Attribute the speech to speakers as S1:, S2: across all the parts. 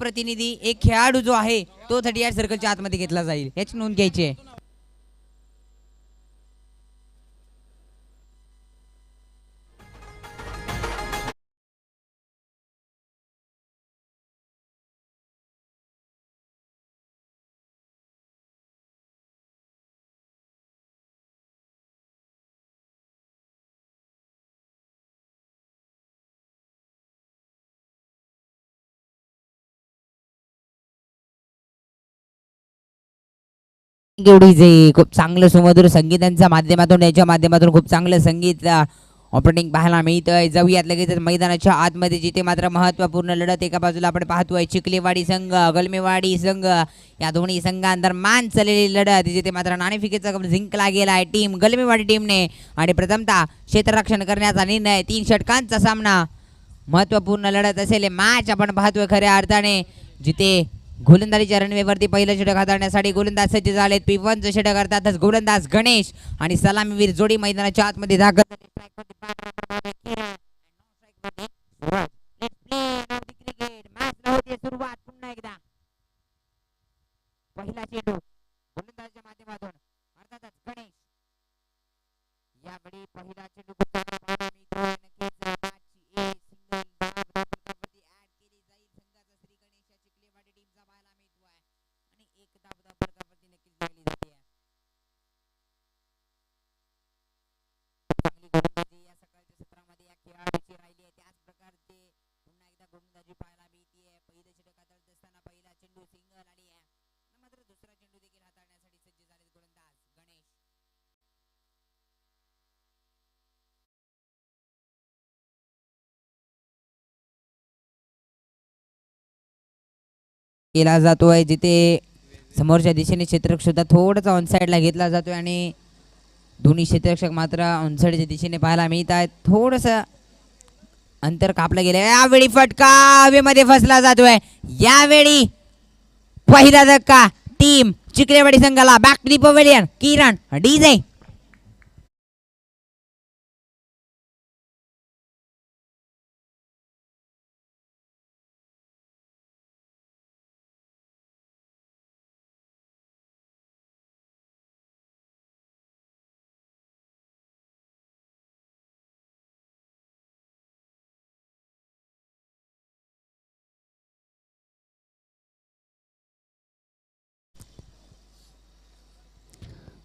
S1: प्रतिनिधी एक खेळाडू जो आहे तो 38 सर्कलच्या आतमध्ये घेतला जाईल याची नोंद घ्यायची आहे. एवढी जे खूप चांगलं सुमधुर संगीतांच्या माध्यमातून याच्या माध्यमातून खूप चांगलं संगीत ऑपरेटिंग पाहायला मिळतंय. जाऊयात लगेच मैदानाच्या आतमध्ये जिथे मात्र महत्त्वपूर्ण लढत एका बाजूला आपण पाहतोय चिखलेवाडी संघ गलमेवाडी संघ या दोन्ही संघांदरम्यान चाललेली लढत जिथे मात्र नाणेफेकीचा जिंकला गेला आहे टीम गलमेवाडी टीमने आणि प्रथमतः क्षेत्ररक्षण करण्याचा निर्णय 3 षटकांचा सामना महत्त्वपूर्ण लढत असेल मॅच आपण पाहतोय खऱ्या अर्थाने जिथे गोलंदाजीच्या रणवेवरती पहिलं षटक हाताळण्यासाठी गोलंदाज सज्ज झालेत. P1चं षटक अर्थातच गोलंदाज गणेश आणि सलामीवीर जोडी मैदानाच्या आतमध्ये दाखल सुरुवात पुन्हा एकदा पहिला चेंडू गोलंदाजीच्या माध्यमातून अर्थातच गणेश यावेळी पहिला चेंडू केला जातोय जिथे समोरच्या दिशेने क्षेत्ररक्षक सुद्धा थोडासा ऑन साइडला घेतला जातोय आणि दोन्ही क्षेत्ररक्षक मात्र ऑन साइडच्या दिशेने पाहायला मिळत आहेत. थोडंसं अंतर कापलं गेलं. यावेळी फटका हवेमध्ये फसला जातोय. यावेळी पहिला धक्का टीम चिखलेवाडी संघाला. Back to the pavilion Kiran DJ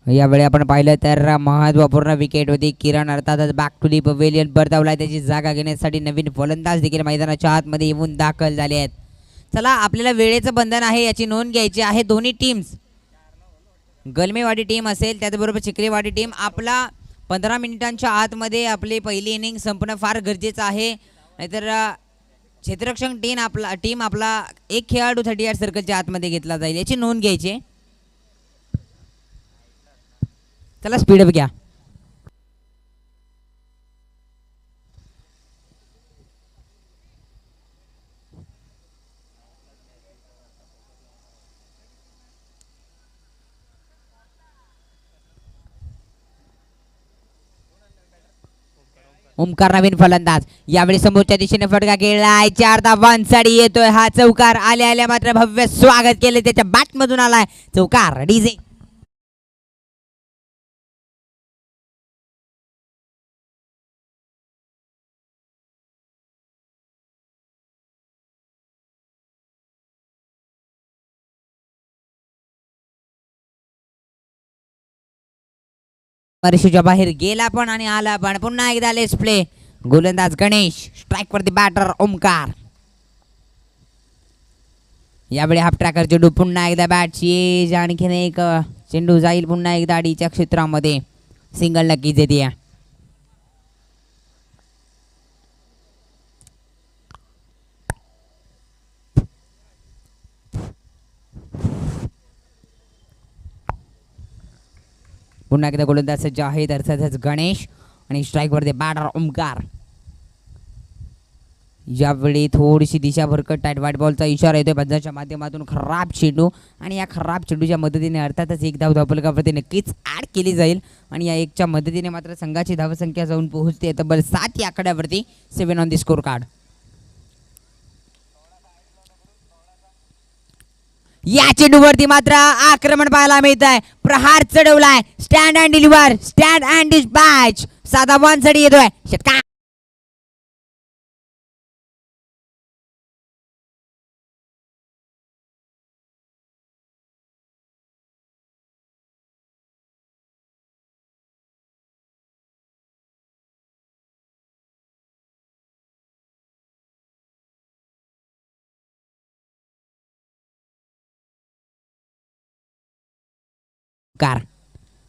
S1: यावेळी आपण पाहिलं तर महत्त्वपूर्ण विकेट होती. किरण अर्थातच बॅक टू दी पवेलियन परतवला. त्याची जागा घेण्यासाठी नवीन फलंदाज देखील मैदानाच्या आतमध्ये येऊन दाखल झाले आहेत. चला आपल्याला वेळेचं बंधन आहे याची नोंद घ्यायची आहे. दोन्ही टीम्स गलमेवाडी टीम असेल त्याचबरोबर चिखलेवाडी टीम आपला 15 मिनिटांच्या आतमध्ये आपली पहिली इनिंग संपणं फार गरजेचं आहे. नाहीतर क्षेत्ररक्षक टीम आपला एक खेळाडू 38 सर्कलच्या आतमध्ये घेतला जाईल याची नोंद घ्यायची. चला स्पीडअप घ्या. ओमकार नवीन फलंदाज. यावेळी समोरच्या दिशेने फटका खेळलाय. 4 धावांसाठी साठी येतोय हा चौकार. आल्या मात्र भव्य स्वागत केले त्याच्या बॅट मधून आलाय चौकार. डीजे मरीशूच्या बाहेर गेला पण आणि आला पण. पुन्हा एकदा लेट्स प्ले. गोलंदाज गणेश स्ट्राइक वरती बॅटर ओमकार. यावेळी हाफ ट्रॅकर चेंडू पुन्हा एकदा बॅटची एज. आणखीन एक चेंडू जाईल पुन्हा एकदा अडीच्या क्षेत्रामध्ये. सिंगल नक्कीच येते. पुन्हा एकदा गोलंदाज सज्ज आहेत अर्थातच गणेश आणि स्ट्राइक वरती बॅटर ओमकार. यावेळी थोडीशी दिशा भरकट टाईट व्हाईट बॉलचा इशारा येतोय पंचाच्या माध्यमातून. खराब चेंडू आणि या खराब चेंडूच्या मदतीने अर्थातच एक धाव धावफलकावरती नक्कीच ॲड केली जाईल आणि या एकच्या मदतीने मात्र संघाची धावसंख्या जाऊन पोहोचते तब्बल 7 या आकड्यावरती. 7 ऑन दी स्कोर कार्ड. या चेंडूवरती मात्र आक्रमण पाहायला मिळत आहे. प्रहार चढवलाय. Stand and deliver, stand and dispatch. साधा वन साठी येतोय षटकार.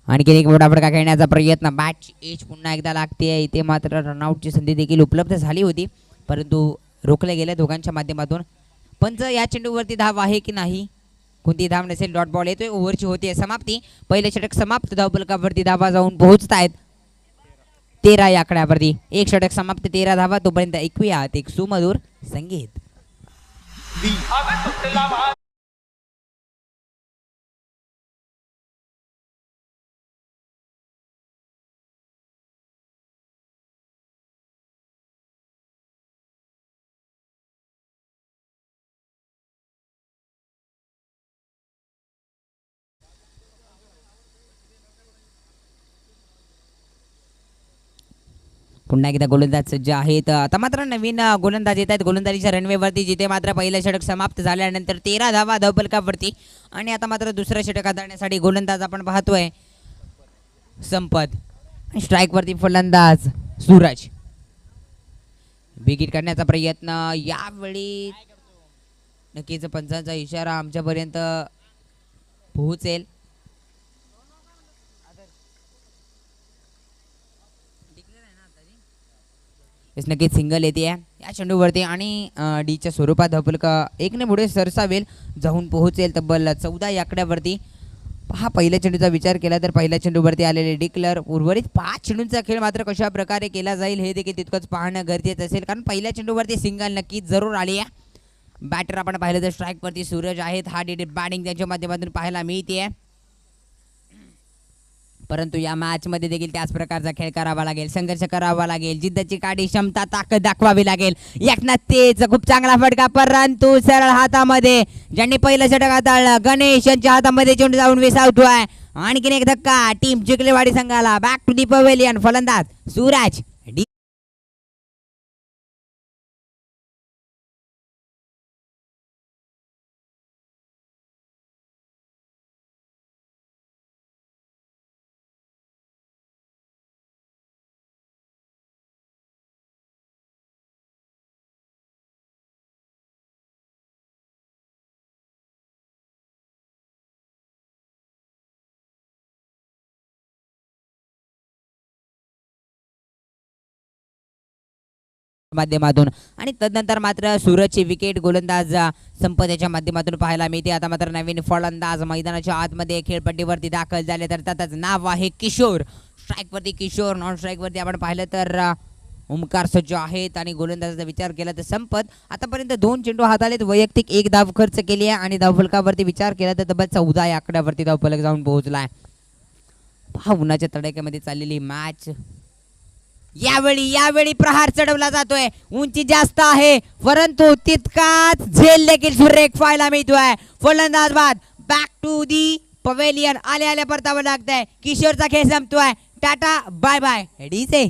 S1: आणखी एक मोठा फटका खेळण्याचा प्रयत्न. बॅट एज पुन्हा एकदा लागते. इथे मात्र रनआउटची संधी देखील उपलब्ध झाली होती, परंतु रोखले गेले दोघांच्या माध्यमातून. पंच या चेंडूवरती धाव आहे की नाही, कोणती धाव नसेल. डॉट बॉल येतोय. ओव्हरची होते समाप्ती. पहिले षटक समाप्त. धावफलकावरती धावा जाऊन पोहोचतायत 13 या आकड्यावरती. एक षटक समाप्त, 13 धावा. तोपर्यंत ऐकूयात एक सुमधुर संगीत. पुन्हा एकदा गोलंदाज सज्ज आहेत. आता मात्र नवीन गोलंदाज येत आहेत गोलंदाजीच्या रनवेवरती, जिथे मात्र पहिलं षटक समाप्त झाल्यानंतर 13 धावा धावफलकावरती. आणि आता मात्र दुसरं षटक हाताळण्यासाठी गोलंदाज आपण पाहतोय संपत. स्ट्राईकवरती फलंदाज सूरज. विकेट काढण्याचा प्रयत्न यावेळी. नक्कीच पंचांचा इशारा आमच्यापर्यंत पोहोचेल. नक्कीच सिंगल येते या चेंडूवरती आणि डीच्या स्वरूपात धावफलका एकने पुढे सरसावेल, जाऊन पोहोचेल तब्बल 14 या आकड्यावरती. हा पहिल्या चेंडूचा विचार केला तर पहिल्या चेंडूवरती आलेले डिक्लर. उर्वरित 5 चेंडूंचा खेळ मात्र कशा प्रकारे केला जाईल हे देखील तितकंच पाहणं गरजेचं असेल, कारण पहिल्या चेंडूवरती सिंगल नक्कीच जरूर आली आहे. बॅटर आपण पाहिलं तर स्ट्राईकवरती सूरज आहेत. हा डिटेड बॅटिंग त्यांच्या माध्यमातून पाहायला मिळते, परंतु या मॅच मध्ये देखील त्याच प्रकारचा खेळ करावा लागेल, संघर्ष करावा लागेल, जिद्दची काडी, क्षमता, ताकद दाखवावी लागेल. एकनाथ खूप चांगला फटका, परंतु सरळ हातामध्ये. ज्यांनी पहिलं षटक हाताळलं गणेश यांच्या हातामध्ये चेंडू जाऊन विसावतोय. आणखीन एक धक्का टीम चिखलेवाडी संघाला. Back to the pavilion. फलंदाज सूरज. माध्यमातून आणि तदनंतर मात्र सूरजची विकेट गोलंदाज संपदेच्या माध्यमातून पाहायला मिळते. आता मात्र नवीन फलंदाज मैदानाच्या आतमध्ये खेळपट्टीवरती दाखल झाले, तर त्याच नाव आहे किशोर. स्ट्राईकवरती किशोर, नॉन स्ट्राईकवरती आपण पाहिलं तर ओमकार सज्ज आहेत. आणि गोलंदाजाचा विचार केला तर संपत आतापर्यंत 2 चेंडू हाताळलेत, वैयक्तिक 1 धाव खर्च केली आहे. आणि धावफलकावरती विचार केला तर तब्बल 14 या आकड्यावरती धावफलक जाऊन पोहोचलाय. पहा उन्हाच्या तडाख्यामध्ये चाललेली मॅच. यावेळी प्रहार चढवला जातोय. उंची जास्त आहे, परंतु तितकाच झेल देखील सुरेख पाहायला मिळतोय. फलंदाज बाद. Back to the pavilion. आल्या परतावं लागतंय. किशोरचा खेळ संपतोय. Ta-ta bye bye. डीजे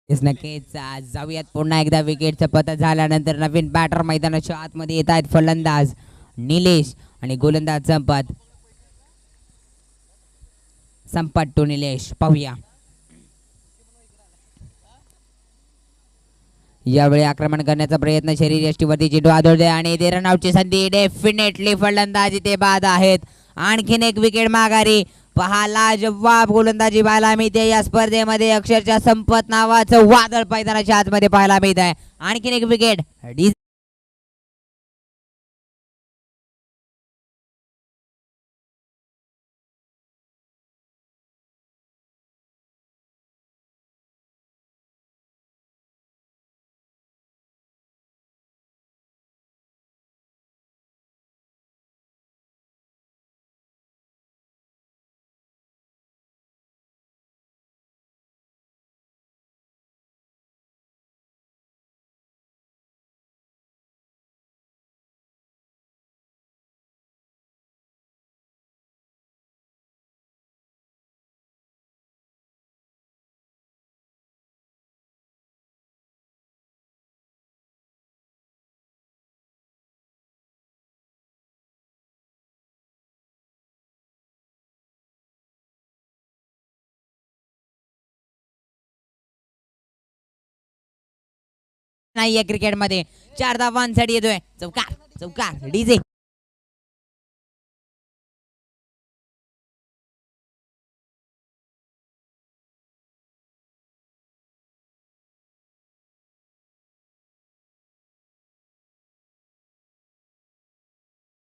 S1: नक्कीच जाऊयात पुन्हा एकदा विकेटचं पतन झाल्यानंतर नवीन बॅटर मैदानाच्या आतमध्ये येत आहेत. फलंदाज निलेश आणि गोलंदाज संपत टू निलेश. पाहूया यावेळी आक्रमण करण्याचा प्रयत्न. शरीर यष्टीवरती चेंडू आदळतोय आणि ते रनआउटची संधी. डेफिनेटली फलंदाज इथे बाद आहेत. आणखीन एक विकेट माघारी. पहाला जवाब गोलंदाजी पाहायला मिळते या स्पर्धेमध्ये. अक्षरशः संपत नावाचं वादळ मैदानाच्या आतमध्ये पाहायला मिळत आहे. आणखीन एक विकेट. नाहीये क्रिकेटमध्ये. 4 धावांसाठी येतोय. चौकार चौकार डीजे.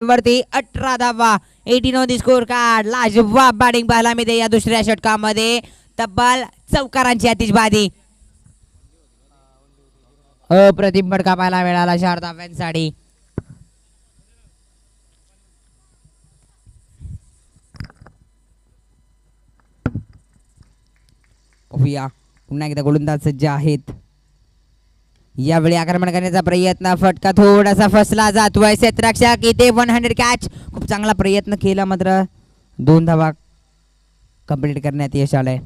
S1: वरती 18 धावा. 18 ऑन दी स्कोर कार्ड. लाजवाब बॅटिंग पाहायला मिळते या दुसऱ्या षटकामध्ये. तब्बल चौकारांची आतिषबाजी. अप्रतिम फटका पाहायला मिळाला 4 धाव्यांसाठी. पाहूया पुन्हा एकदा गोलंदाज सज्ज आहेत. यावेळी आक्रमण करण्याचा प्रयत्न. फटका थोडासा फसला जातोय. क्षेत्ररक्षक इथे 100 कॅच. खूप चांगला प्रयत्न केला मात्र 2 धावा कंप्लीट करण्यात यश आलंय.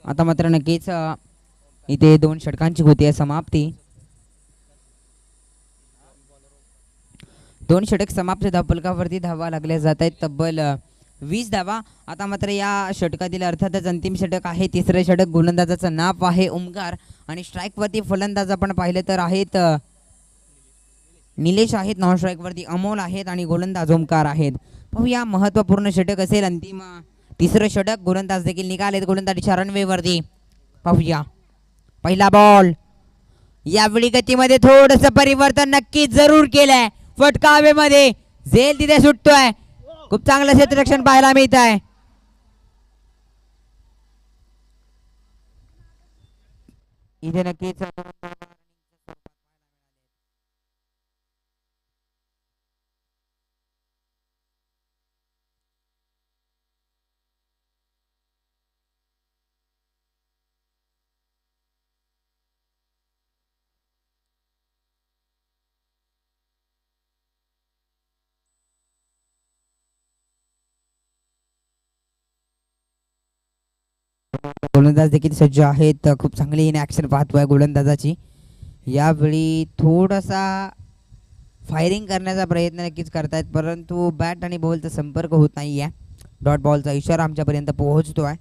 S1: आता मात्र नक्कीच इथे 2 षटकांची होती आहे समाप्ती. 2 षटक समाप्त. धावफलकावरती धावा लागल्या जात आहेत तब्बल 20 धावा. आता मात्र या षटकातील अर्थातच अंतिम षटक आहे. तिसरे षटक. गोलंदाजाचं नाव आहे ओमकार आणि स्ट्राईकवरती फलंदाज आपण पाहिलं तर आहेत निलेश आहेत. नॉन स्ट्राईकवरती अमोल आहेत आणि गोलंदाज ओमकार आहेत. पाहूया महत्त्वपूर्ण षटक असेल अंतिम तिसरं षटक. गोलंदाज देखील निघालेत गोलंदाजीच्या रनवेवरती. पाहूया पहिला बॉल. यावेळी गतीमध्ये थोडंसं परिवर्तन नक्कीच जरूर केलंय. फटका हवेमध्ये झेल तिथे सुटतोय. खूप चांगलं क्षेत्ररक्षण पाहायला मिळत आहे. इथे नक्कीच गोलंदाज देखील सज्ज आहेत. खूप चांगली इन ॲक्शन पाहतोय गोलंदाजाची. यावेळी थोडासा फायरिंग करण्याचा प्रयत्न नक्कीच करतायत परंतु बॅट आणि बॉलचा संपर्क होत नाहीये. डॉट बॉलचा इशारा आमच्यापर्यंत पोहोचतोय.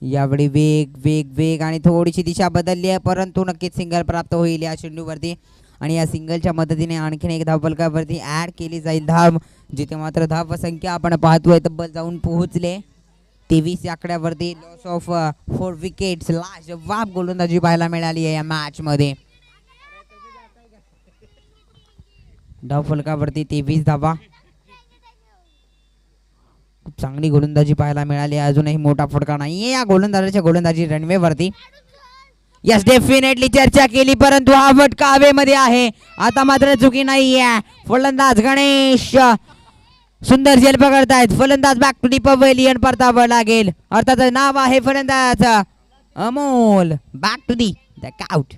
S1: यावेळी वेग वेग वेग आणि थोडीशी दिशा बदलली आहे परंतु नक्कीच सिंगल प्राप्त होईल या चेंडूवरती आणि या सिंगलच्या मदतीने आणखीन एक धावफलकावरती ॲड केली जाईल धाव. जिथे मात्र धाव संख्या आपण पाहतोय तब्बल जाऊन पोहोचले 23 या आकड्यावरती. Loss of 4 wickets. लाजवाब गोलंदाजी पाहायला मिळाली आहे या मॅच मध्ये. धावफलकावरती 23 धावा. खूप चांगली गोलंदाजी पाहायला मिळाली. अजूनही मोठा फटका नाहीये या गोलंदाजाच्या गोलंदाजी रनवेवरती. यस डेफिनेटली चर्चा केली परंतु हा फटका हवेमध्ये आहे. आता मात्र चुकी नाहीये. फलंदाज गणेश सुंदर झेल पकडतायत. फलंदाज बॅक टू दी पवेलियन परतावं लागेल. अर्थात नाव आहे फलंदाज Amol. Back to the out.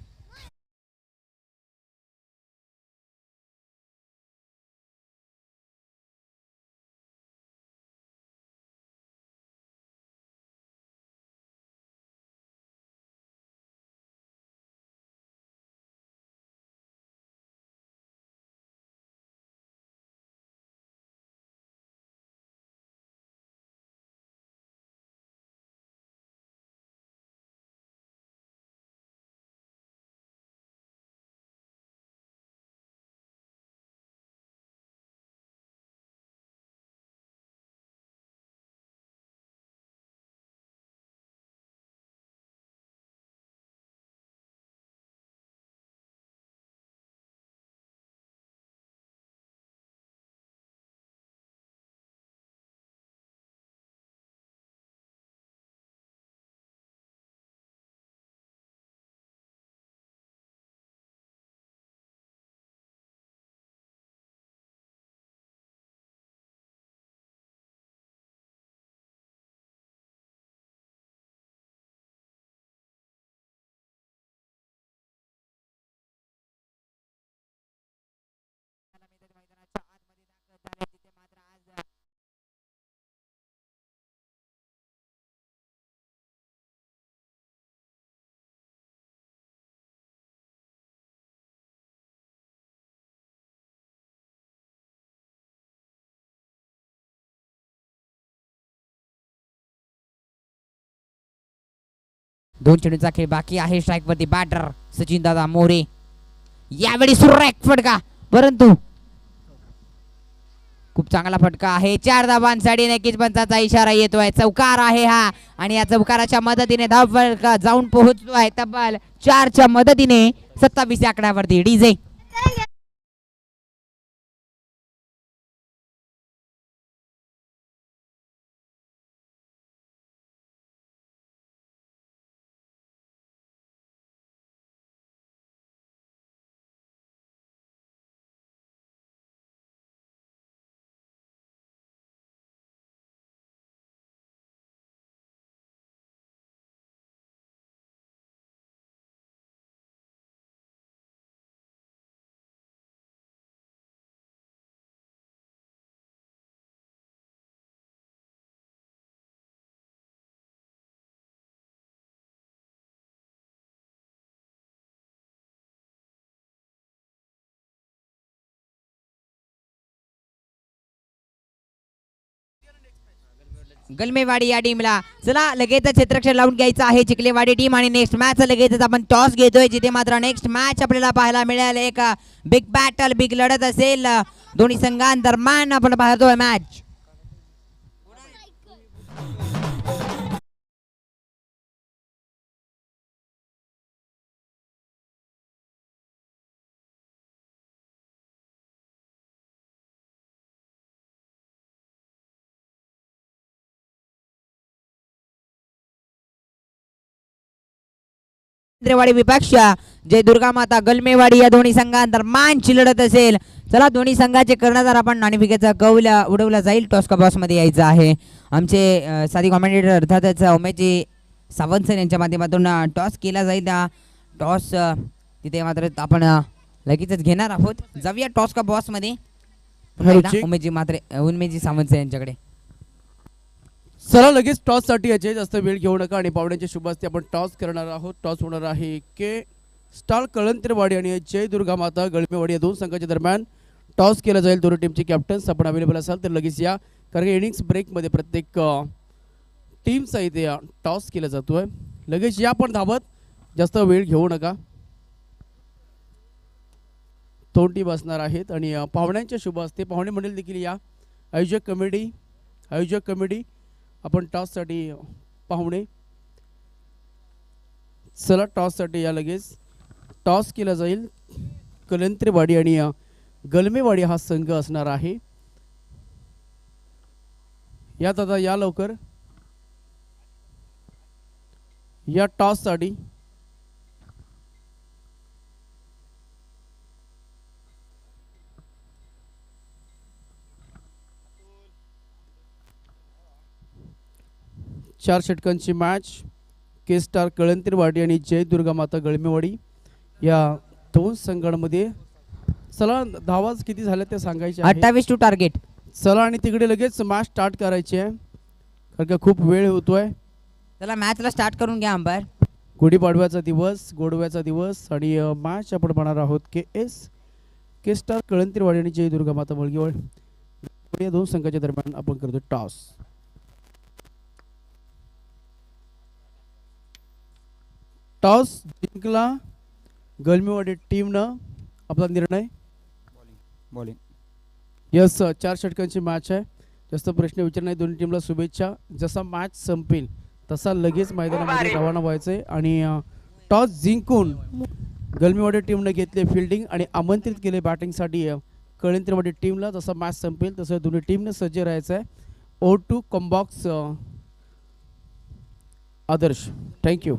S1: 2 चेंडूचा खेळ बाकी आहे. स्ट्राईक वरती बॅटर सचिन दादा मोरे. यावेळी सुरेख फटका, परंतु खूप चांगला फटका आहे. 4 धावांसाठी नक्कीच पंचाचा इशारा येतोय. चौकार आहे हा आणि या चौकाराच्या मदतीने धाव फलक जाऊन पोहोचतोय तब्बल 4च्या मदतीने 27 आकड्यावरती. डीजे गलमेवाडी या टीमला चला लगेच क्षेत्ररक्षण लावून घ्यायचं आहे चिखलेवाडी टीम. आणि नेक्स्ट मॅच लगेच आपण टॉस घेतोय, जिथे मात्र नेक्स्ट मॅच आपल्याला पाहायला मिळेल. एक बिग बॅटल, बिग लढत असेल दोन्ही संघांदरम्यान. आपण पाहतोय मॅच. वाडी विपक्ष जय दुर्गा माता गलमेवाडी या दोन्ही संघांदरम्यानची लढत असेल. चला दोन्ही संघाचे कर्णधार आपण नाणेफेकीचा कौल उडवला जाईल. टॉस का बॉस मध्ये यायचं आहे. आमचे साधी कॉमेंटेटर अर्थातच उमेशजी सावंत सर यांच्या माध्यमातून टॉस केला जाईल. टॉस तिथे मात्र आपण लगेचच घेणार आहोत. जाऊया टॉस का बॉस मध्ये. उमेशजी सावंत सर यांच्याकडे.
S2: चला लगेच टॉस साठी याचे जास्त वेळ घेऊ नका आणि पावड्यांच्या शुभ हस्ते आपण टॉस करणार आहोत. टॉस होणार आहे के स्टार कळंतरवाडी आणि जय दुर्गा माता गळमेवाडी या दोन संघाच्या दरम्यान टॉस केला जाईल. दोन्ही टीमचे कॅप्टन्स आपण अवेलेबल असाल तर लगेच या, कारण की इनिंग्स ब्रेकमध्ये प्रत्येक टीमचा इथे टॉस केला जातोय. लगेच या पण धावत, जास्त वेळ घेऊ नका. दोन टीम असणार आहेत आणि पाहुण्यांच्या शुभ हस्ते पाहुणे मंडळ देखील या. आयोजक कमिटी आपण टॉससाठी पाहुणे. चला टॉससाठी या, लगेच टॉस केला जाईल. कलंत्रेवाडी आणि गलमेवाडी हा संघ असणार आहे. या दादा या लवकर या टॉससाठी. चार षटकांची मॅच के स्टार कळंतरवाडी आणि जय दुर्गा माता गळमेवाडी या दोन संघांमध्ये. चला धावा किती झाल्या ते सांगायचे.
S1: 28 टू टार्गेट.
S2: चला आणि तिकडे लगेच मॅच स्टार्ट करायची आहे, कारण का खूप वेळ होतोय.
S1: चला मॅचला स्टार्ट करून घ्या अंपायर.
S2: गुढीपाडव्याचा दिवस, गोडव्याचा दिवस आणि मॅच आपण पाहणार आहोत के स्टार कळंतरवाडी आणि जय दुर्गा माता गळमेवाडी या दोन संघाच्या दरम्यान आपण करतो टॉस. टॉस जिंकला गलमेवाडी टीमनं. आपला निर्णय
S3: बॉलिंग.
S2: यस, चार षटकांची मॅच आहे. जास्त प्रश्न विचार नाही. दोन्ही टीमला शुभेच्छा. जसा मॅच संपेल तसा लगेच मैदानामध्ये रवाना व्हायचंय. आणि टॉस जिंकून गलमेवाडी टीमने घेतले फिल्डिंग आणि आमंत्रित केले बॅटिंगसाठी कळंतरवाडी टीमला. जसा मॅच संपेल तसं दोन्ही टीमने सज्ज राहायचं आहे. O2 कॉम्बॉक्स आदर्श. Thank you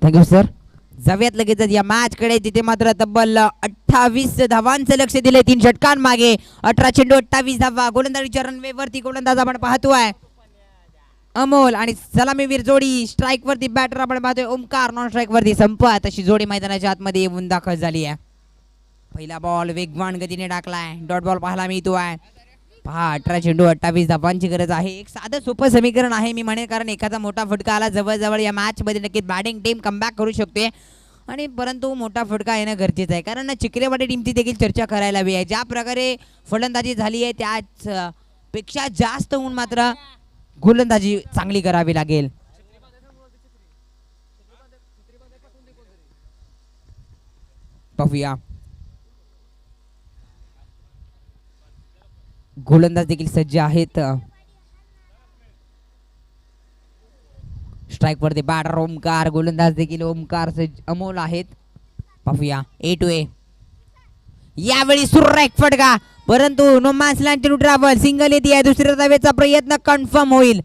S1: sir. जाऊयात लगेच या मॅच कडे, जिथे मात्र तब्बल 28 धावांचं लक्ष दिले 3 षटकांमागे. 18 चेंडू 28 धावा. गोलंदाजीच्या रनवेवरती गोलंदाज आपण पाहतोय अमोल आणि सलामीवीर जोडी. स्ट्राईक वरती बॅटर आपण पाहतोय ओमकार. नॉन स्ट्राईक वरती संपत. अशी जोडी मैदानाच्या आतमध्ये येऊन दाखल झाली आहे. पहिला बॉल वेगवान गतीने टाकलाय. डॉट बॉल पाहायला मिळतोय. पहा 18 चेंडू 28 धावांची गरज आहे. एक साधं सोपं समीकरण आहे मी म्हणेन, कारण एखादा मोठा फटका आला जवळजवळ या मॅच मध्ये नक्कीच बॅटिंग टीम कमबॅक करू शकते. आणि परंतु मोठा फटका येणं गरजेचं आहे, कारण चिखलेवाडी टीमची देखील चर्चा करायला हवी आहे. ज्या प्रकारे फलंदाजी झाली आहे त्याच पेक्षा जास्त होऊन मात्र गोलंदाजी चांगली करावी लागेल. पाहूया. गोलंदाज देखील सज्ज आहेत. स्ट्राईक वरती बॅटर ओमकार, गोलंदाज देखील ओमकार सज्ज अमोल आहेत. पाहूया ए टू ए. यावेळी सुरेख फटका, परंतु no match land to travel, single येते आहे. दुसऱ्या धावेचा प्रयत्न कन्फर्म होईल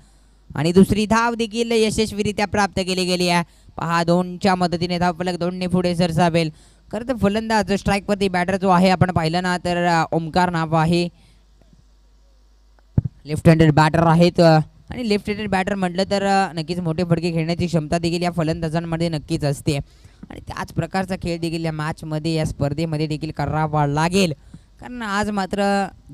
S1: आणि दुसरी धाव देखील यशस्वीरित्या प्राप्त केली गेली आहे. पहा 2च्या मदतीने धावफलक 2ने पुढे सरसावेल. खरं तर फलंदाज स्ट्राईक वरती बॅटर जो आहे आपण पाहिलं ना तर ओमकार नाव आहे. लेफ्ट हँडेड बॅटर आहेत आणि लेफ्ट हँडेड बॅटर म्हटलं तर नक्कीच मोठे फटके खेळण्याची क्षमता देखील या फलंदाजांमध्ये नक्कीच असते आणि त्याच प्रकारचा खेळ देखील या मॅचमध्ये या स्पर्धेमध्ये देखील करावा लागेल. कारण आज मात्र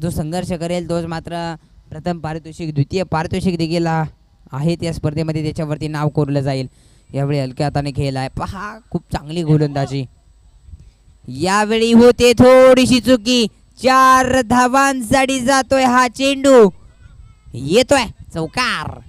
S1: जो संघर्ष करेल तोच मात्र प्रथम पारितोषिक, द्वितीय पारितोषिक देखील आहेत या स्पर्धेमध्ये, त्याच्यावरती नाव कोरलं जाईल. यावेळी हलक्या हाताने खेळ आहे. पहा खूप चांगली गोलंदाजी. यावेळी होते थोडीशी चुकी. 4 धावांसाठी जातोय हा चेंडू, येतोय चौकार.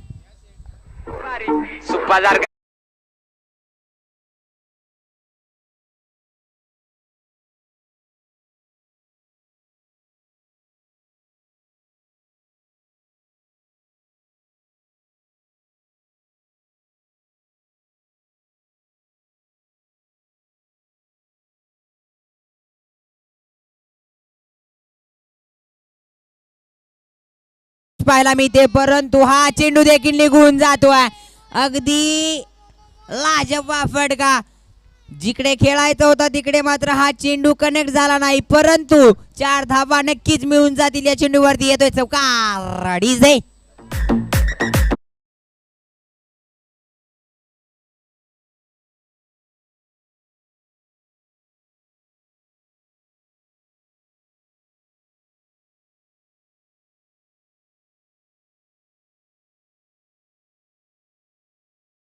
S1: पाहायला मिळते, परंतु हा चेंडू देखील निघून जातोय. अगदी लाजवाब फटका. जिकडे खेळायचा होता तिकडे मात्र हा चेंडू कनेक्ट झाला नाही, परंतु 4 धावा नक्कीच मिळून जातील. या चेंडूवरती येतोय चौकार. डीजे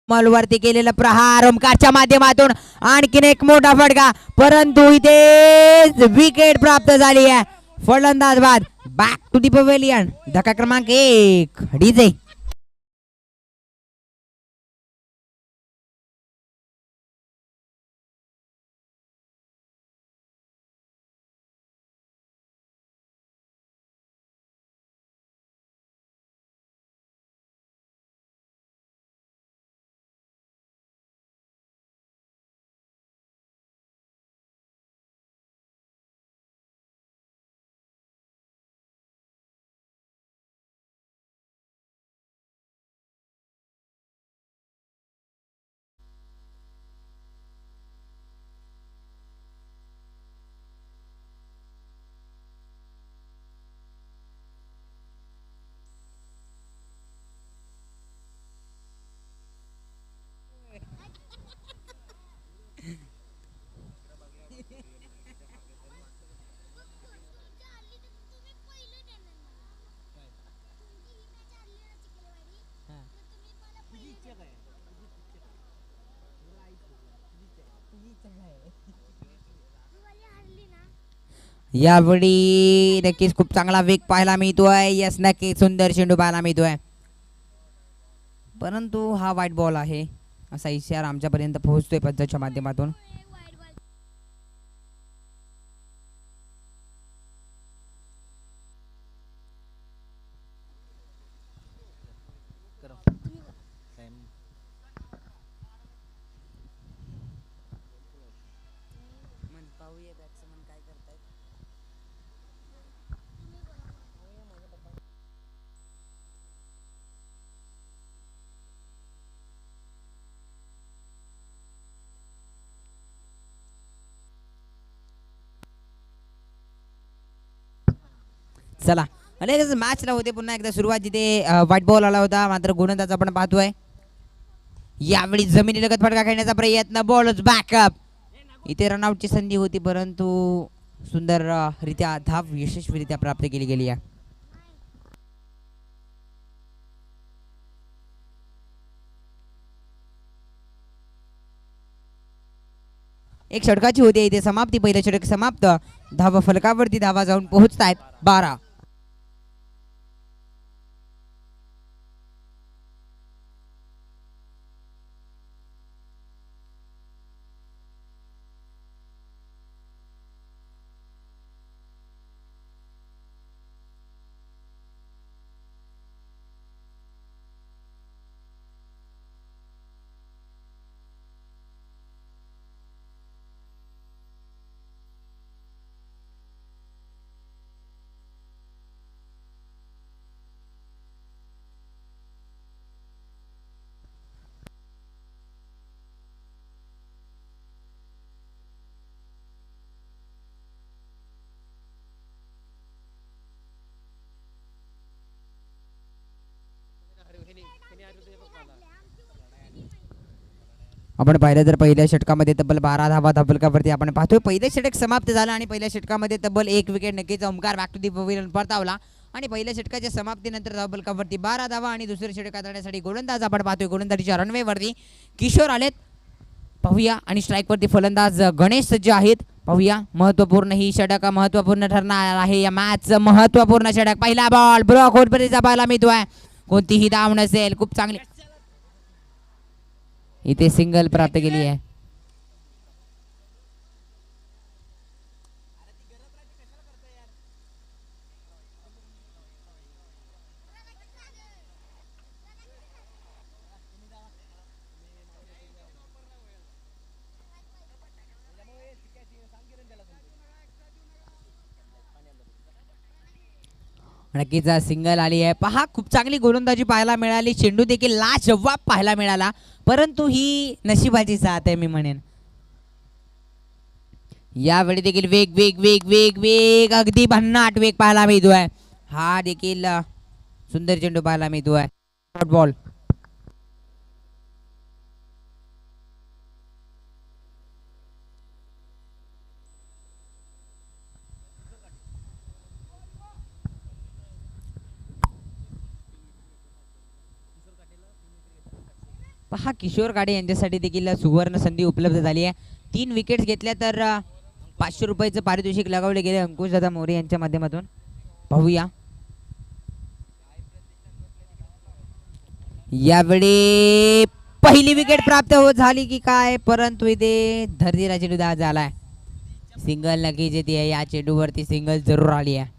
S1: वरती केलेला प्रहार ओमकारच्या माध्यमातून आणखीन एक मोठा फटका, परंतु इथे विकेट प्राप्त झाली आहे. फलंदाज बाद. Back to the pavilion. धक्का क्रमांक 1 डीजे. यावेळी नक्कीच खूप चांगला वेग पाहायला मिळतोय. यस नक्कीच सुंदर चेंडू पाहायला मिळतोय, परंतु हा वाईट बॉल आहे असा इशारा आमच्यापर्यंत पोहोचतोय पंचाच्या माध्यमातून. चला लगेच मॅचला होते पुन्हा एकदा सुरुवात, जिथे व्हाईट बॉल आला होता, मात्र गोलंदाज आपण पाहतोय. यावेळी जमिनीलगत फटका खेळण्याचा प्रयत्न, बॉलच बॅकअप. इथे रनआउटची संधी होती, परंतु सुंदर रित्या धाव यशस्वीरित्या प्राप्त केली गेली आहे. एक षटकाची होती इथे समाप्ती. पहिलं षटक समाप्त. धावा फलकावरती धावा जाऊन पोहोचतायत 12. आपण पाहिलं तर पहिल्या षटकामध्ये तब्बल 12 धावा धाबलकावरती आपण पाहतोय. पहिलं षटक समाप्त झालं आणि पहिल्या षटकामध्ये तब्बल 1 विकेट नक्कीच Omkar back to the pavilion परतावला आणि पहिल्या षटकाच्या समाप्तीनंतर धाबलकावरती 12 धावा आणि दुसऱ्या षटकात आणण्यासाठी गोलंदाज आपण पाहतोय. गोलंदाजीच्या रनवेवरती किशोर आलेत पाहूया आणि स्ट्राईकवरती फलंदाज गणेश सज्ज आहेत. पाहूया महत्त्वपूर्ण ही षटक महत्त्वपूर्ण ठरणार आहे या मॅचचं महत्त्वपूर्ण षटक. पहिला बॉल ब्लॉक होतपर्यंत पाहायला मिळतोय. कोणतीही धाव नसेल. खूप चांगली इथे सिंगल प्राप्त केली आहे. नक्कीच सिंगल आली आहे. पहा खूप चांगली गोलंदाजी पाहायला मिळाली. चेंडू देखील लाजवाब पाहायला मिळाला परंतु ही नशिबाची साथ आहे मी म्हणेन. यावेळी देखील वेग वेग वेग वेग वेग अगदी भन्नाट वेग पाहायला मिळतोय. हा देखील सुंदर चेंडू पाहायला मिळतोय. शॉर्ट बॉल पहा किशोर गाडे यांच्यासाठी देखील सुवर्ण संधी उपलब्ध झाली आहे. 3 विकेट्स घेतल्या तर 500 रुपयाचं पारितोषिक लगावले गेले अंकुशदादा मोरे यांच्या माध्यमातून. पाहूया यावेळी पहिली विकेट प्राप्त झाली की काय परंतु इथे धरतीला चेंडू बाद झालाय. सिंगल नक्कीच येते. या चेंडूवरती सिंगल जरूर आली आहे.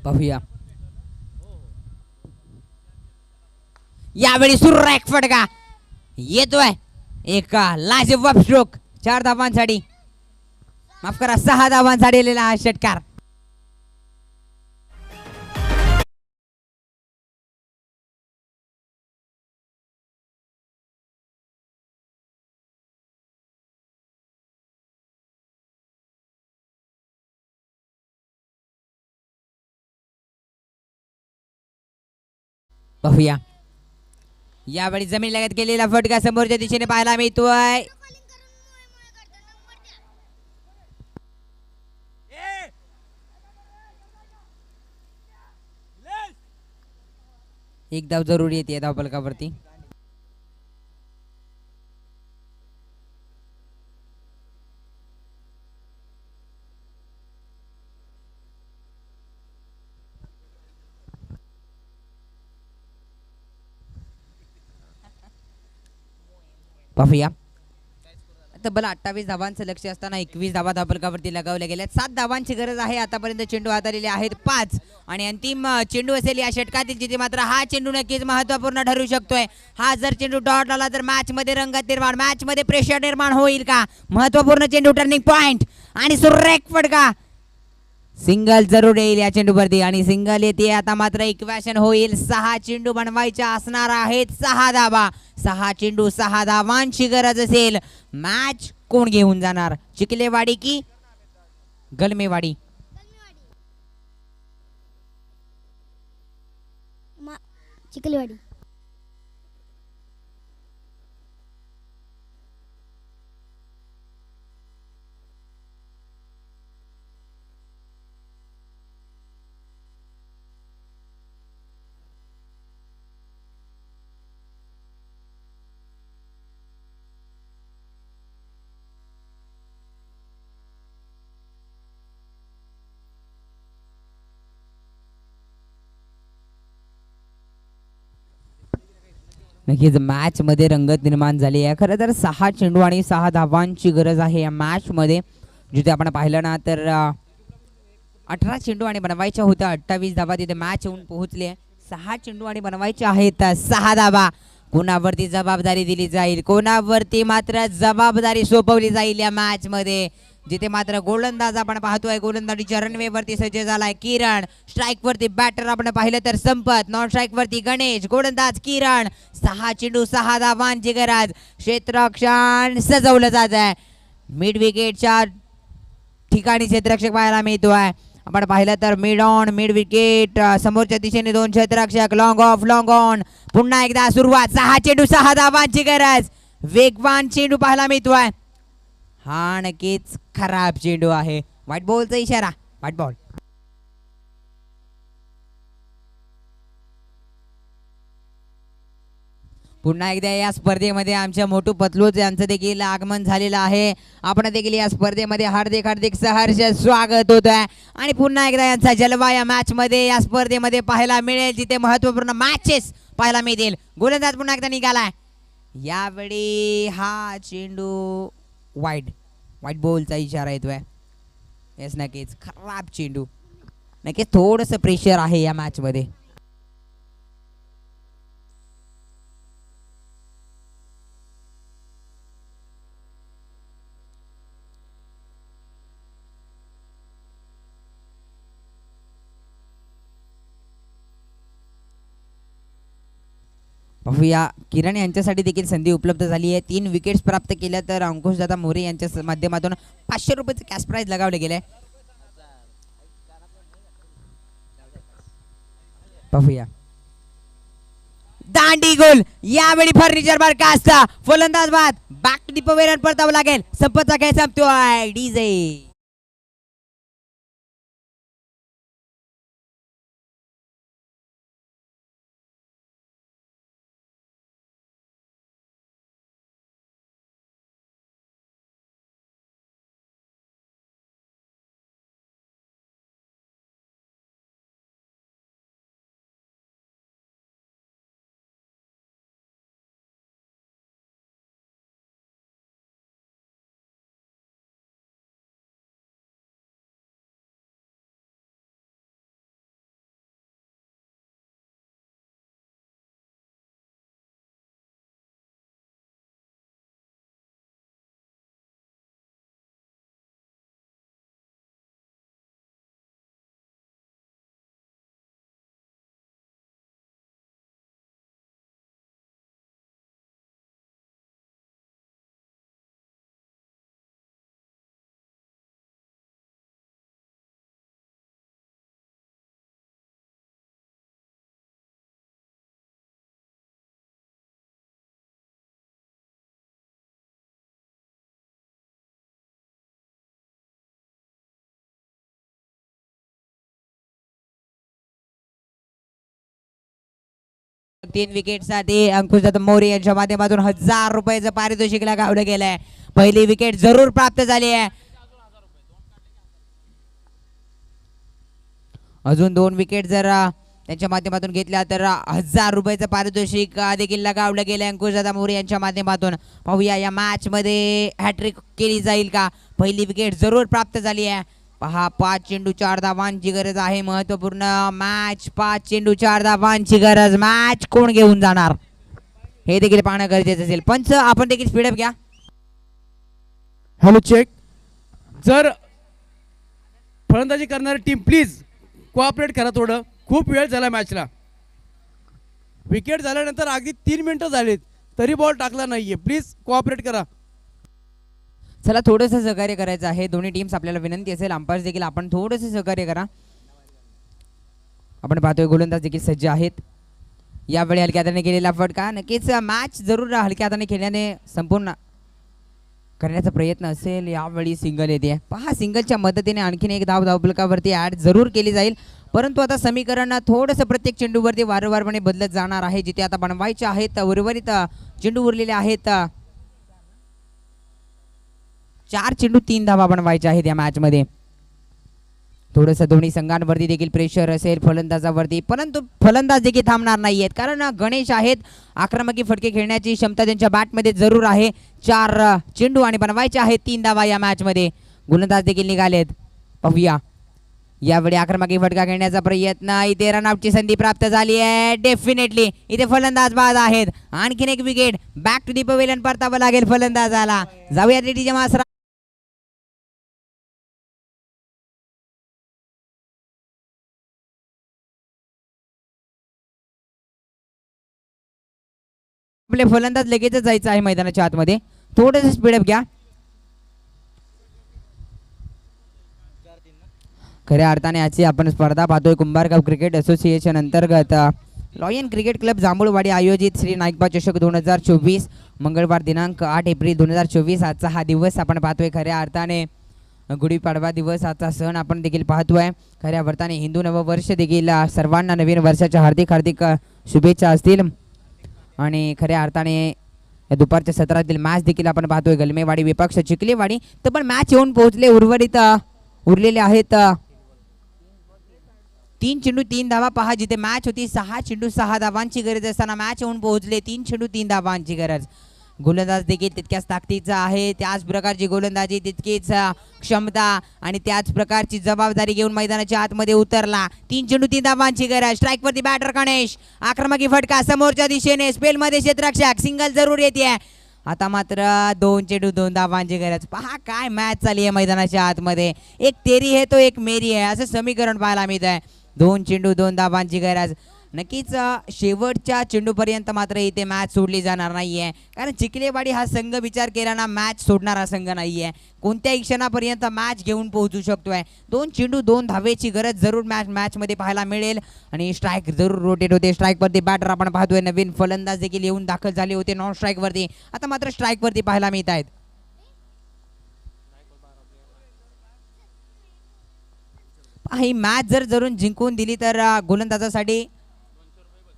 S1: पाहूया यावेळी सुरेख फटका येतोय. एक लाजवाब स्ट्रोक 4 धावांसाठी माफ करा 6 धावांसाठी आलेला हा षटकार. पाहूया यावेळी जमीन लगत केलेला फटका समोरच्या दिशेने पाहायला मिळतोय. एक धाव जरुरी येते धावफलकावरती. पाहूया तब्बल 28 धावांचं लक्ष असताना 21 धावा धावफलकावरती लगावल्या गेल्या. 7 धावांची गरज आहे. आतापर्यंत चेंडू हाताळलेले आहेत 5 आणि अंतिम चेंडू असेल या षटकातील जिथे मात्र हा चेंडू नक्कीच महत्त्वपूर्ण ठरू शकतोय. हा जर चेंडू डॉट आला तर मॅच मध्ये रंगत निर्माण मॅच मध्ये प्रेशर निर्माण होईल का. महत्त्वपूर्ण चेंडू टर्निंग पॉइंट आणि सुरेख फटका. सिंगल जरूर येईल या चेंडूवरती आणि सिंगल येते. आता मात्र इक्वेशन होईल. 6 चेंडू बनवायच्या असणार आहेत. 6 धावा 6 चेंडू 6 धावांची गरज असेल. मॅच कोण घेऊन जाणार चिखलेवाडी की गलमेवाडी.
S4: चिखलेवाडी.
S1: नक्कीच मॅच मध्ये रंगत निर्माण झाली आहे. खरं तर 6 चेंडू आणि 6 धावांची गरज आहे या मॅच मध्ये. जिथे आपण पाहिलं ना तर 18 चेंडू आणि बनवायच्या होत्या 28 धावा तिथे मॅच येऊन पोहोचली आहे. 6 चेंडू आणि बनवायचे आहेत 6 धावा. कोणावरती जबाबदारी दिली जाईल कोणावरती मात्र जबाबदारी सोपवली जाईल या मॅच मध्ये. जिथे मात्र गोलंदाज आपण पाहतोय गोलंदाजीच्या रनवे वरती सज्ज झालाय किरण. स्ट्राईक वरती बॅटर आपण पाहिलं तर संपत. नॉन स्ट्राईक वरती गणेश. गोलंदाज किरण. 6 चेंडू 6 धावांची गरज. क्षेत्ररक्षण सजवलं जात आहे. मिड विकेटच्या ठिकाणी क्षेत्ररक्षक पाहायला मिळतोय. आपण पाहिलं तर मिड ऑन मिड विकेट समोरच्या दिशेने 2 क्षेत्ररक्षक. Long off long on. पुन्हा एकदा सुरुवात. 6 चेंडू 6 धावांची गरज. वेगवान चेंडू पाहायला मिळतोय. हा नक्कीच खराब चेंडू आहे. व्हाईट बॉलचा इशारा. White ball. पुन्हा एकदा या स्पर्धेमध्ये आमच्या मोठू पतलूज यांचं देखील आगमन झालेलं आहे. आपण देखील या स्पर्धेमध्ये हार्दिक हार्दिक सहर्ष स्वागत होत आहे. आणि पुन्हा एकदा यांचा जलवा या मॅच मध्ये या स्पर्धेमध्ये पाहायला मिळेल, जिथे महत्वपूर्ण मॅचेस पाहायला मिळतील. गोलंदाज पुन्हा एकदा निघालाय. यावेळी हा चेंडू वाईड बॉलचा इशारा येतोय. येस नक्कीच खराब चेंडू. नक्कीच थोडंसं प्रेशर आहे या मॅच मध्ये. पाहूया किरण यांच्यासाठी देखील संधी उपलब्ध झाली आहे. 3 विकेट्स प्राप्त केल्या तर अंकुशदादा मोरे यांच्या माध्यमातून 500 रुपयाचं कॅश प्राइज लगावले गेले. पाहूया दांडी गोल. यावेळी फर्निचर बार कास्ट. फलंदाज बाद. बॅक टू दी पवेलियन परतावं लागेल. संपतचा खेळ संपतोय. डीजे तीन विकेटसाठी अंकुशदादा मोरे यांच्या माध्यमातून 1000 रुपयाचं पारितोषिक लगावलं गेलंय. पहिली विकेट जरूर प्राप्त झाली आहे. अजून 2 विकेट जर त्यांच्या माध्यमातून घेतल्या तर 1000 रुपयाचं पारितोषिक देखील लगावलं गेलं अंकुशदादा मोरे यांच्या माध्यमातून. पाहूया या मॅच मध्ये हॅट्रिक केली जाईल का. पहिली विकेट जरूर प्राप्त झाली आहे. पहा 5 चेंडू 4 धावांची गरज आहे. महत्वपूर्ण मॅच. 5 चेंडू 4 धावांची गरज. मॅच कोण घेऊन जाणार हे देखील पाहणं गरजेचं असेल. पंच आपण देखील स्पीडअप घ्या.
S2: Hello check. जर फलंदाजी करणारी टीम प्लीज कोऑपरेट करा. थोडं खूप वेळ झाला मॅचला. विकेट झाल्यानंतर अगदी 3 मिनिटं झालीत तरी बॉल टाकला नाहीये. प्लीज कोऑपरेट करा.
S1: चला थोडंसं सहकार्य करायचं आहे. दोन्ही टीम्स आपल्याला विनंती असेल. अंपायर्स देखील आपण थोडंसं सहकार्य करा. आपण पाहतोय गोलंदाज देखील सज्ज आहेत. यावेळी हलक्या हाताने केलेला फटका. नक्कीच मॅच जरूर हलक्या हाताने खेळण्याने संपूर्ण करण्याचा प्रयत्न असेल. यावेळी सिंगल येते. पहा सिंगलच्या मदतीने आणखीन एक धाव धावफलकावरती ॲड जरूर केली जाईल. परंतु आता समीकरण थोडंसं प्रत्येक चेंडूवरती वारंवारपणे बदलत जाणार आहे. जिथे आता बनवायचे आहेत उर्वरित चेंडू उरलेले आहेत. 4 चेंडू 3 धावा बनवायच्या आहेत या मॅच मध्ये. थोडंसं दोन्ही संघांवरती देखील प्रेशर असेल फलंदाजावरती. परंतु फलंदाज देखील थांबणार नाहीयेत, कारण गणेश आहेत. आक्रमकी फटके खेळण्याची क्षमता त्यांच्या बॅटमध्ये जरूर आहे. 4 चेंडू आणि बनवायचे आहेत 3 धावा या मॅच मध्ये. गोलंदाज देखील निघालेत. पाहूया यावेळी आक्रमकी फटका खेळण्याचा प्रयत्न. इथे रनआउटची संधी प्राप्त झाली आहे. डेफिनेटली इथे फलंदाज बाद आहेत. आणखीन एक wicket. Back to the pavilion परतावं लागेल फलंदाजाला. जाऊया टीटीच्या मास्टर. आपले फलंदाज लगेचच जायचं आहे मैदानाच्या आतमध्ये. थोडंसं स्पीडअप घ्या. खऱ्या अर्थाने याची आपण स्पर्धा पाहतोय कुंभारगाव क्रिकेट असोसिएशन अंतर्गत लॉयन क्रिकेट क्लब जांभूळवाडी आयोजित श्री नाईकबा चषक 2024 मंगळवार दिनांक 8 एप्रिल 2024. आजचा हा दिवस आपण पाहतोय खऱ्या अर्थाने गुढीपाडवा दिवस. आजचा सण आपण देखील पाहतोय. खऱ्या अर्थाने हिंदू नववर्ष देखील सर्वांना नवीन वर्षाच्या हार्दिक हार्दिक शुभेच्छा असतील. आणि खऱ्या अर्थाने दुपारच्या सत्रातील मॅच देखील आपण पाहतोय गलमेवाडी विपक्ष चिखलेवाडी. तर पण मॅच येऊन पोहोचले. उरलेले आहेत 3 चेंडू 3 धावा. पहा जिथे मॅच होती 6 चेंडू 6 धावांची गरज असताना मॅच येऊन पोहोचले 3 चेंडू 3 धावांची गरज. गोलंदाज देखील तितक्याच ताकदीचा आहे. त्याच प्रकारची गोलंदाजी तितकीच क्षमता आणि त्याच प्रकारची जबाबदारी घेऊन मैदानाच्या आतमध्ये उतरला. 3 चेंडू 3 धावांची गरज. स्ट्राईक वरती बॅटर गणेश. आक्रमकी फटका समोरच्या दिशेने. स्पेलमध्ये क्षेत्ररक्षक. सिंगल जरूर येते. आता मात्र 2 चेंडू 2 धावांची गरज. पहा काय मॅच चालली आहे मैदानाच्या आतमध्ये. एक तेरी है तो एक मेरी है असं समीकरण पाहायला मिळत आहे. 2 चेंडू 2 धावांची गरज. नक्कीच शेवटच्या चेंडूपर्यंत मात्र इथे मॅच सोडली जाणार नाहीये. कारण चिखलेवाडी हा संघ विचार केला ना मॅच सोडणारा संघ नाहीये. कोणत्याही क्षणापर्यंत मॅच घेऊन पोहोचू शकतोय. 2 चेंडू 2 धावेची गरज जरूर मॅचमध्ये पाहायला मिळेल. आणि स्ट्राईक जरूर रोटेट होते. स्ट्राईकवरती बॅटर आपण पाहतोय. नवीन फलंदाज देखील येऊन दाखल झाले होते नॉन स्ट्राईकवरती. आता मात्र स्ट्राईकवरती पाहायला मिळत आहेत. ही मॅच जर जरून जिंकून दिली तर गोलंदाजासाठी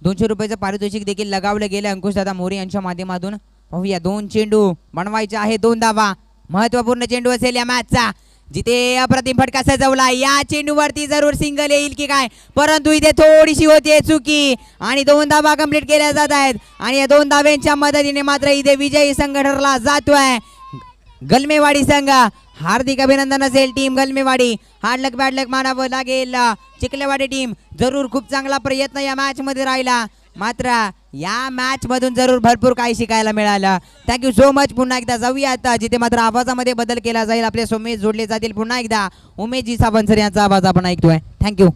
S1: 200 रुपयाचं पारितोषिक देखील लगावलं गेलं अंकुशदादा मोरे यांच्या माध्यमातून. पाहूया 2 चेंडू बनवायचे आहे 2 धावा. महत्वपूर्ण चेंडू असेल या मॅचचा. जिथे अप्रतिम फटका सजवला. या चेंडूवरती जरूर सिंगल येईल की काय. परंतु इथे थोडीशी होते चुकी आणि 2 धावा कंप्लीट केल्या जात आहेत. आणि या 2 धाव्यांच्या मदतीने मात्र इथे विजयी संघ ठरला जातोय गलमेवाडी संघ. हार्दिक अभिनंदन असेल टीम गलमेवाडी. हार्ड लक बॅड लक मानावं लागेल चिखलेवाडी टीम. जरूर खूप चांगला प्रयत्न या मॅच मध्ये राहिला. मात्र या मॅच मधून जरूर भरपूर काही शिकायला मिळालं. Thank you so much. पुन्हा एकदा जाऊया आता जिथे मात्र आवाजामध्ये बदल केला जाईल. आपले सोमेश जोडले जातील पुन्हा एकदा. उमेशजी सावंत सर यांचा आवाज आपण ऐकतोय. थँक्यू.